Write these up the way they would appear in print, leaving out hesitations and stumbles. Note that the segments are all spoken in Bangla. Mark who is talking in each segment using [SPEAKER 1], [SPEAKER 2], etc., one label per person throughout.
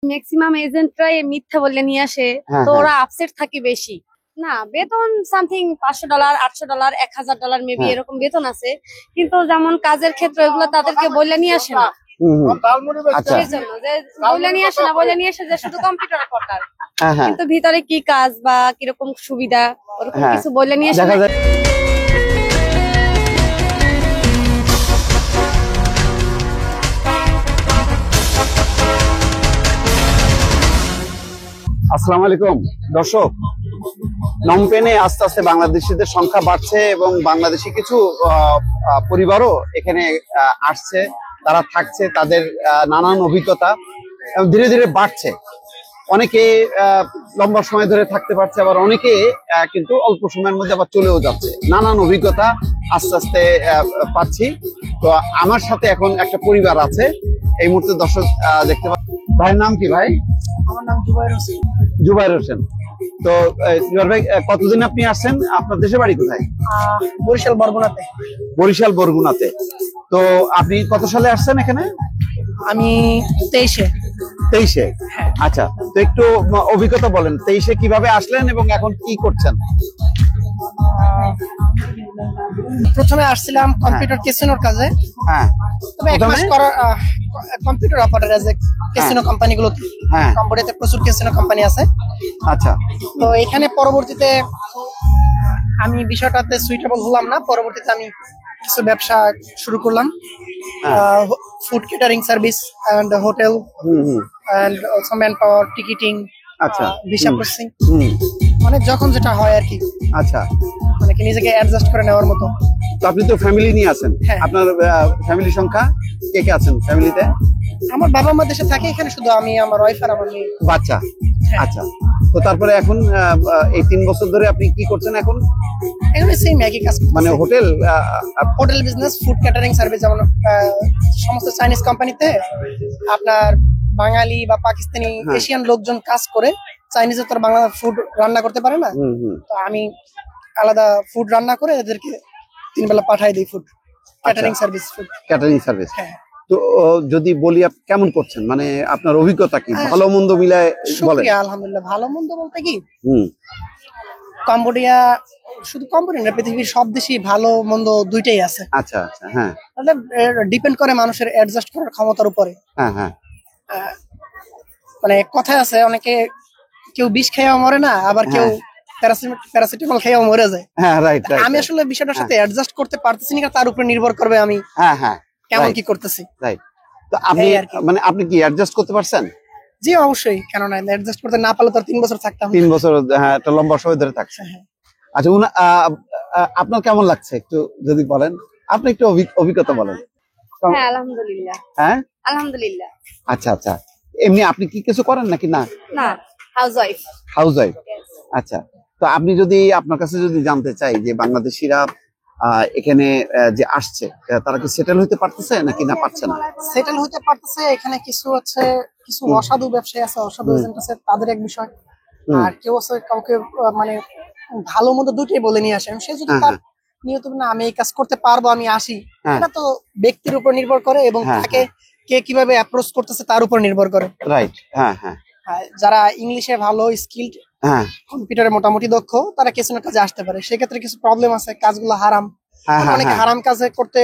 [SPEAKER 1] ম্যাক্সিমাম এজেন্টরাই মিথ্যা বলে নিয়ে আসে,
[SPEAKER 2] হ্যাঁ,
[SPEAKER 1] তো
[SPEAKER 2] হ্যাঁ।
[SPEAKER 1] ওরা আপসেট থাকে বেশি। না, বেতন সামথিং $500, $800, $1000 মেবি
[SPEAKER 2] হ্যাঁ।
[SPEAKER 1] এরকম বেতন আছে, কিন্তু যেমন কাজের ক্ষেত্রে এগুলো তাদেরকে বলে নিয়ে আসে না।
[SPEAKER 2] হুম, হুম। আচ্ছা।
[SPEAKER 1] সেই জন্য যে বলে নিয়ে আসে না, বলে নিয়ে আসে যে শুধু কম্পিউটার অপারেটর,
[SPEAKER 2] হ্যাঁ, হ্যাঁ,
[SPEAKER 1] কিন্তু ভিতরে কি কাজ বা কিরকম সুবিধা ওরকম
[SPEAKER 2] হ্যাঁ।
[SPEAKER 1] কিছু বলে নিয়ে আসে
[SPEAKER 2] দেখা
[SPEAKER 1] না।
[SPEAKER 2] যায়। আসসালামু আলাইকুম দর্শক, নমপেনে আস্তে আস্তে বাংলাদেশিদের সংখ্যা বাড়ছে এবং বাংলাদেশি কিছু পরিবারও এখানে আসছে, তারা থাকছে, তাদের নানান অভিজ্ঞতা এবং ধীরে ধীরে বাড়ছে। অনেকে লম্বা সময় ধরে থাকতে পারছে, আবার অনেকে কিন্তু অল্প সময়ের মধ্যে আবার চলেও যাচ্ছে। নানান অভিজ্ঞতা আস্তে আস্তে পাচ্ছি। তো আমার সাথে এখন একটা পরিবার আছে এই মুহূর্তে, দর্শক দেখতে পাচ্ছি। ভাইয়ের নাম কি ভাই?
[SPEAKER 3] আমার নাম জুবাইর হোসেন।
[SPEAKER 2] জুবাইর হোসেন। তো জুবাইর ভাই, কতদিন আপনি আসছেন? আপনার দেশের বাড়ি কোথায়?
[SPEAKER 3] বরিশাল বরগুনাতে।
[SPEAKER 2] বরিশাল বরগুনাতে। তো আপনি কত সালে আসছেন এখানে?
[SPEAKER 3] আমি 23-এ।
[SPEAKER 2] 23-এ। আচ্ছা, তো একটু অভিজ্ঞতা বলেন, 23-এ কিভাবে আসলেন এবং এখন কি করছেন?
[SPEAKER 3] প্রথমে আসছিলাম কম্পিউটার ক্যাসিনোর কাজে।
[SPEAKER 2] হ্যাঁ।
[SPEAKER 3] তবে এক মাস করার computer operator as a casino কোম্পানিগুলোতে।
[SPEAKER 2] হ্যাঁ।
[SPEAKER 3] কম্বোডিয়াতে প্রচুর ক্যাসিনো কোম্পানি আছে।
[SPEAKER 2] আচ্ছা।
[SPEAKER 3] তো এখানে পরবর্তীতে আমি বিষয়টাতে সুইটেবল হলাম না, পরবর্তীতে আমি কিছু ব্যবসা শুরু করলাম, food catering service and hotel and also man power, ticketing,
[SPEAKER 2] আচ্ছা,
[SPEAKER 3] ভিসা প্রসেসিং,
[SPEAKER 2] হুম।
[SPEAKER 3] মানে যখন যেটা হয় আর কি,
[SPEAKER 2] আচ্ছা।
[SPEAKER 3] মানে কি নিজেকে অ্যাডজাস্ট করে নেওয়ার মতো।
[SPEAKER 2] তো আপনি তো ফ্যামিলি নিয়ে আছেন।
[SPEAKER 3] হ্যাঁ।
[SPEAKER 2] আপনার ফ্যামিলি সংখ্যা কে কে আছেন ফ্যামিলিতে?
[SPEAKER 3] আমার বাবা মা দেশে থাকে, এখানে শুধু আমি, আমার ওয়াইফ আর আমার মেয়ে।
[SPEAKER 2] বাচ্চা।
[SPEAKER 3] হ্যাঁ।
[SPEAKER 2] আচ্ছা। তো তারপরে এখন এই 3 বছর ধরে আপনি কি করছেন এখন?
[SPEAKER 3] এগুলো সেম একই কাজ,
[SPEAKER 2] মানে hotel
[SPEAKER 3] hotel business, food catering service. যেমন সমস্ত চাইনিজ কোম্পানিতে আপনার বাঙালি বা পাকিস্তানি, এশিয়ান লোকজন কাজ করে, চাইনিজে তো বাংলা ফুড রান্না করতে পারে না। তো আমি আলাদা ফুড রান্না করে এদেরকে 3 বেলা পাঠাই দিই, food catering service. Food
[SPEAKER 2] catering service.
[SPEAKER 3] হ্যাঁ।
[SPEAKER 2] তো যদি বলি আপনি কেমন করছেন, মানে আপনার অভিজ্ঞতা কি, ভালো মন্দ মিলায় বলেন।
[SPEAKER 3] শুকরিয়া, আলহামদুলিল্লাহ। ভালো মন্দ বলতে কি, কম্বোডিয়া শুধু কম্বোডিয়া না, পৃথিবীর সব দেশই ভালো মন্দ দুইটাই আছে।
[SPEAKER 2] আচ্ছা আচ্ছা। হ্যাঁ।
[SPEAKER 3] মানে ডিপেন্ড করে মানুষের অ্যাডজাস্ট করার ক্ষমতার উপরে।
[SPEAKER 2] হ্যাঁ, হ্যাঁ।
[SPEAKER 3] মানে কথা আছে, অনেকে কেউ বিষ খেয়েও মরে না, আবার কেউ প্যারাসিটামল খেয়েও মরে যায়।
[SPEAKER 2] হ্যাঁ, রাইট রাইট।
[SPEAKER 3] আমি আসলে বিষয়টার সাথে অ্যাডজাস্ট করতে পারতেছি না, তার উপর নির্ভর করবে আমি
[SPEAKER 2] হ্যাঁ, হ্যাঁ,
[SPEAKER 3] কেমন কি করতেছি।
[SPEAKER 2] রাইট। তো আপনি মানে আপনি কি অ্যাডজাস্ট করতে পারছেন?
[SPEAKER 3] জি অবশ্যই, কেন না, অ্যাডজাস্ট করতে না পারলে তো 3 বছর থাকতাম।
[SPEAKER 2] 3 বছর, হ্যাঁ, একটা লম্বা সময় ধরে থাকছেন। আচ্ছা, আপনার কেমন লাগছে একটু যদি বলেন, আপনি একটু অভিজ্ঞতা বলেন।
[SPEAKER 1] হ্যাঁ, আলহামদুলিল্লাহ।
[SPEAKER 2] হ্যাঁ,
[SPEAKER 1] আলহামদুলিল্লাহ।
[SPEAKER 2] আচ্ছা আচ্ছা। এমনি আপনি কি কিছু করেন নাকি? না,
[SPEAKER 1] না, হাউসওয়াইফ।
[SPEAKER 2] হাউসওয়াইফ। আচ্ছা। তো আপনি যদি, আপনার কাছে যদি জানতে চাই যে বাংলাদেশিরা এখানে যে আসছে, তারা কি সেটেল হতে পারতেছে নাকি না পারছে না?
[SPEAKER 3] সেটেল হতে পারতেছে। এখানে কিছু আছে, কিছু অসাধু ব্যবসায়ী আছে, অসাধু এজেন্ট আছে, তাদের এক বিষয়। আর কেউ আছে কাউকে মানে ভালো মন্দ দুটোই বলে নিয়ে আসে। সে যদি তার নিয়ত না আমি এই কাজ করতে পারবো, আমি আসি, এটা তো ব্যক্তির উপর নির্ভর করে এবং তাকে কে কিভাবে অ্যাপ্রোচ করতেছে তার উপর নির্ভর করে।
[SPEAKER 2] রাইট। হ্যাঁ, হ্যাঁ।
[SPEAKER 3] যারা ইংলিশে ভালো স্কিলড, কম্পিউটারে মোটামুটি দক্ষ, তারা কিছু না কাজে আসতে পারে। সেক্ষেত্রে কিছু প্রবলেম আছে, কাজগুলো হারাম। অনেকে হারাম কাজে করতে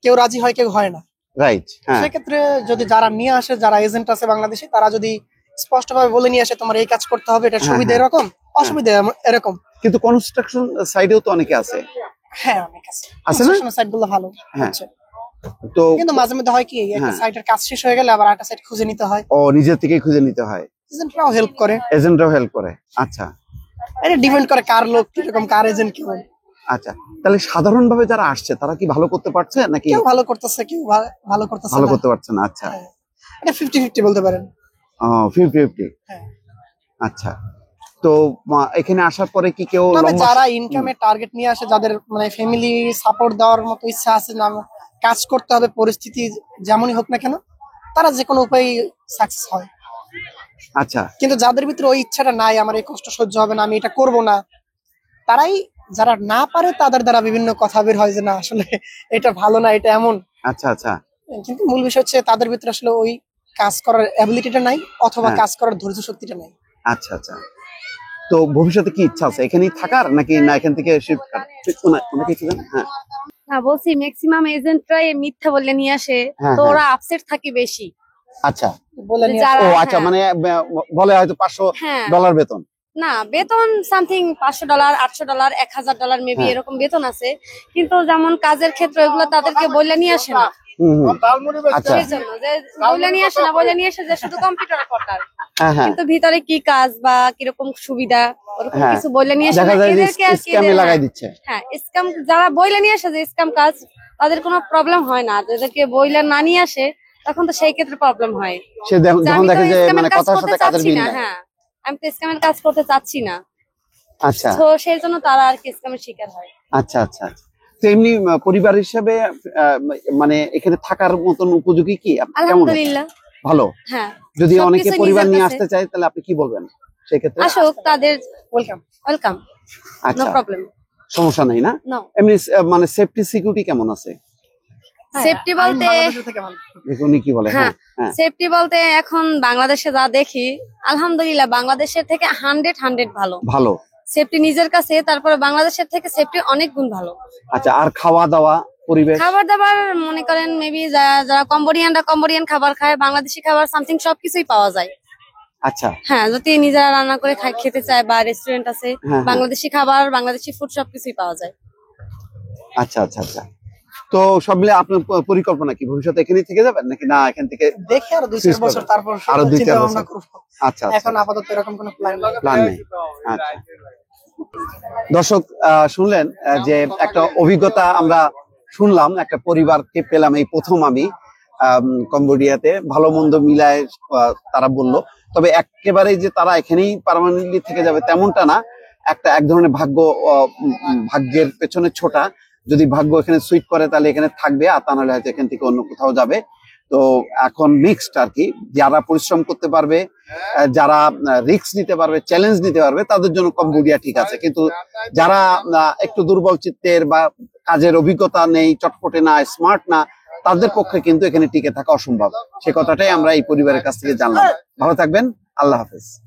[SPEAKER 3] কেউ রাজি হয়, কেউ হয় না।
[SPEAKER 2] রাইট।
[SPEAKER 3] সেক্ষেত্রে যদি যারা নিয়ে আসে, যারা এজেন্ট আছে বাংলাদেশে, তারা যদি স্পষ্টভাবে বলে নিয়ে আসে তোমার এই কাজ করতে হবে, এটা সুবিধা এরকম, অসুবিধা এরকম।
[SPEAKER 2] কিন্তু কনস্ট্রাকশন সাইডেও তো অনেকে আছে।
[SPEAKER 3] হ্যাঁ, অনেক আছে।
[SPEAKER 2] কনস্ট্রাকশন
[SPEAKER 3] সাইটগুলো ভালো হচ্ছে।
[SPEAKER 2] তো
[SPEAKER 3] কিন্তু মাঝে মধ্যে হয় কি, একটা সাইটের কাজ শেষ হয়ে গেলে আবার একটা সাইট খুঁজে নিতে হয়।
[SPEAKER 2] ও, নিজের থেকেই খুঁজে নিতে হয়।
[SPEAKER 3] এজেন্টরাও হেল্প করে।
[SPEAKER 2] এজেন্টরাও হেল্প করে। আচ্ছা।
[SPEAKER 3] এটা ডিপেন্ড করে কার লোক কিরকম, কার এজেন্ট কেমন।
[SPEAKER 2] আচ্ছা, তাহলে সাধারণভাবে যারা আসছে তারা কি ভালো করতে পারছে নাকি?
[SPEAKER 3] কেউ ভালো করতেছে, কেউ ভালো করতেছে না।
[SPEAKER 2] ভালো করতে পারছে না। আচ্ছা।
[SPEAKER 3] এটা 50-50 বলতে পারেন।
[SPEAKER 2] 50-50।
[SPEAKER 3] হ্যাঁ।
[SPEAKER 2] আচ্ছা। তো এখানে আসার পরে কি কেউ
[SPEAKER 3] যারা ইনকামের টার্গেট নিয়ে আসে, যাদের মানে ফ্যামিলি সাপোর্ট দেওয়ার মতো ইচ্ছা আছে, না কাজ করতে হবে, পরিস্থিতি যেমনই হোক না কেন, তারা যে কোনো উপায়ে সাকসেস হয়।
[SPEAKER 2] আচ্ছা।
[SPEAKER 3] কিন্তু যাদের ভিতরে ওই ইচ্ছাটা নাই, আমার এই কষ্ট সহ্য হবে না, আমি এটা করব না, তারাই, যারা না পারে তাদের দ্বারা বিভিন্ন কথা বের হয় যে না আসলে এটা ভালো না, এটা এমন।
[SPEAKER 2] আচ্ছা আচ্ছা।
[SPEAKER 3] কিন্তু মূল বিষয় হচ্ছে তাদের ভিতরে আসলে ওই কাজ করার অ্যাবিলিটিটা নাই অথবা
[SPEAKER 2] হ্যাঁ।
[SPEAKER 3] কাজ করার ধৈর্য শক্তিটা নাই।
[SPEAKER 2] আচ্ছা আচ্ছা। তো ভবিষ্যতে কি ইচ্ছা আছে এখানেই থাকার নাকি না এখান থেকে শিফট? অনেকে কি জানেন? হ্যাঁ
[SPEAKER 1] না বলছি ম্যাক্সিমাম এজেন্টরাই মিথ্যা বললে নিয়ে আসে,
[SPEAKER 2] হ্যাঁ,
[SPEAKER 1] তো
[SPEAKER 2] হ্যাঁ।
[SPEAKER 1] ওরা আপসেট থাকে বেশি।
[SPEAKER 2] আচ্ছা।
[SPEAKER 3] বলে নিয়ে
[SPEAKER 1] যারা-
[SPEAKER 2] ও আচ্ছা,
[SPEAKER 1] হ্যাঁ।
[SPEAKER 2] মানে বলে হয়তো
[SPEAKER 1] হ্যাঁ।
[SPEAKER 2] $500 বেতন।
[SPEAKER 1] না বেতন সামথিং $500, $800, $1000 মেবি
[SPEAKER 2] হ্যাঁ।
[SPEAKER 1] এরকম বেতন আছে, কিন্তু যেমন কাজের ক্ষেত্রে এগুলো তাদেরকে বললে নিয়ে আসে না।
[SPEAKER 2] হুম হুম। আচ্ছা।
[SPEAKER 1] সেই জন্য যে বললে নিয়ে আসে না, বলে নিয়ে আসে যে শুধু কম্পিউটার অপারেটর,
[SPEAKER 2] হ্যাঁ হ্যাঁ।
[SPEAKER 1] কিন্তু ভিতরে কি কাজ বা কিরকম সুবিধা ওরকম
[SPEAKER 2] হ্যাঁ।
[SPEAKER 1] কিছু বললে নিয়ে আসে
[SPEAKER 2] দেখা
[SPEAKER 1] না।
[SPEAKER 2] যায় যে
[SPEAKER 1] এদেরকে আর কি
[SPEAKER 2] স্ক্যামে লাগাই দিচ্ছে।
[SPEAKER 1] হ্যাঁ স্ক্যাম যারা বইলে নিয়ে আসে যে স্ক্যাম কাজ, তাদের কোনো প্রবলেম হয় না। যাদেরকে বইলে না নিয়ে আসে তখন তো সেই ক্ষেত্রে প্রবলেম হয়।
[SPEAKER 2] সে
[SPEAKER 1] যে
[SPEAKER 2] যখন
[SPEAKER 1] আমি তো
[SPEAKER 2] দেখে যে
[SPEAKER 1] স্ক্যামের
[SPEAKER 2] মানে
[SPEAKER 1] কাজ
[SPEAKER 2] কথার
[SPEAKER 1] করতে
[SPEAKER 2] সাথে কাজের
[SPEAKER 1] চাচ্ছি
[SPEAKER 2] মিল
[SPEAKER 1] না,
[SPEAKER 2] নাই।
[SPEAKER 1] হ্যাঁ আমি তো স্ক্যামের কাজ করতে চাচ্ছি না,
[SPEAKER 2] আচ্ছা
[SPEAKER 1] তো সেই জন্য তারা আর কি স্ক্যামের শিকার হয়।
[SPEAKER 2] আচ্ছা আচ্ছা আচ্ছা। তো এমনি পরিবার হিসেবে মানে এখানে থাকার মতন উপযোগী কি? কেমন লাগে?
[SPEAKER 1] আলহামদুলিল্লাহ
[SPEAKER 2] ভালো।
[SPEAKER 1] হ্যাঁ।
[SPEAKER 2] যদি
[SPEAKER 1] সবকিছু
[SPEAKER 2] অনেকে পরিবার
[SPEAKER 1] নিজের
[SPEAKER 2] নিয়ে
[SPEAKER 1] কাছে।
[SPEAKER 2] আসতে চায় তাহলে আপনি কি বলবেন সেক্ষেত্রে?
[SPEAKER 1] আসুক, তাদের
[SPEAKER 3] ওয়েলকাম।
[SPEAKER 1] ওয়েলকাম, নো
[SPEAKER 2] আচ্ছা,
[SPEAKER 1] প্রবলেম,
[SPEAKER 2] সমস্যা নাই না?
[SPEAKER 1] নো।
[SPEAKER 2] এমনি মানে সেফটি সিকিউরিটি কেমন আছে?
[SPEAKER 1] সেফটি বলতে
[SPEAKER 3] বাংলাদেশের থেকে ভালো।
[SPEAKER 2] উনি কি বলে?
[SPEAKER 1] হ্যাঁ
[SPEAKER 2] হ্যাঁ হ্যাঁ।
[SPEAKER 1] সেফটি বলতে এখন বাংলাদেশে যা দেখি আলহামদুলিল্লাহ বাংলাদেশের থেকে 100 ভালো
[SPEAKER 2] ভালো।
[SPEAKER 1] সেফটি নিজের কাছে, তারপরে বাংলাদেশের থেকে সেফটি অনেক গুণ ভালো।
[SPEAKER 2] আচ্ছা, আর খাওয়া দাওয়া পরিবেশ?
[SPEAKER 1] খাবার দাবার মনে করেন মেবি যারা কম্বোডিয়ান খাবার খায়, বাংলাদেশি খাবার সামথিং সবকিছুই পাওয়া যায়।
[SPEAKER 2] আচ্ছা
[SPEAKER 1] হ্যাঁ যদি নিজেরা রান্না করে খেতে চায় বা রেস্টুরেন্ট আছে,
[SPEAKER 2] হ্যাঁ।
[SPEAKER 1] বাংলাদেশি খাবার বাংলাদেশি ফুড সবকিছুই পাওয়া যায়।
[SPEAKER 2] আচ্ছা আচ্ছা আচ্ছা। তো সব মিলে আপনার পরিকল্পনা কি, ভবিষ্যতে এখানেই থেকে যাবেন নাকি না এখান থেকে?
[SPEAKER 3] দেখি আরো 2-4
[SPEAKER 2] সুইচ
[SPEAKER 3] বছর
[SPEAKER 2] করবেন।
[SPEAKER 3] তারপর
[SPEAKER 2] আরো 2-4
[SPEAKER 3] চিন্তা
[SPEAKER 2] বছর।
[SPEAKER 3] ভাবনা করব।
[SPEAKER 2] আচ্ছা আচ্ছা।
[SPEAKER 3] এখন আপাতত এরকম কোনো প্ল্যান নেই।
[SPEAKER 2] প্ল্যান নেই। আচ্ছা। দর্শক শুনলেন যে একটা অভিজ্ঞতা আমরা শুনলাম, একটা পরিবারকে পেলাম এই প্রথম আমি কম্বোডিয়াতে। ভালো মন্দ মিলায় তারা বললো, তবে একেবারেই যে তারা এখানেই পার্মানেন্টলি থেকে যাবে তেমনটা না। এক ধরনের ভাগ্যের পেছনে ছোটা। যদি ভাগ্য এখানে সুইট করে তাহলে এখানে থাকবে, আর তা নাহলে হয়তো এখান থেকে অন্য কোথাও যাবে। তো এখন মিক্সড আর কি, যারা পরিশ্রম করতে পারবে, যারা রিস্ক নিতে পারবে, চ্যালেঞ্জ নিতে পারবে, তাদের জন্য কম্বোডিয়া ঠিক আছে। কিন্তু যারা একটু দুর্বল চিত্তের বা কাজের অভিজ্ঞতা নেই, চটপটে না, স্মার্ট না, তাদের পক্ষে কিন্তু এখানে টিকে থাকা অসম্ভব। সে কথাটাই আমরা এই পরিবারের কাছ থেকে জানলাম। ভালো থাকবেন, আল্লাহ হাফেজ।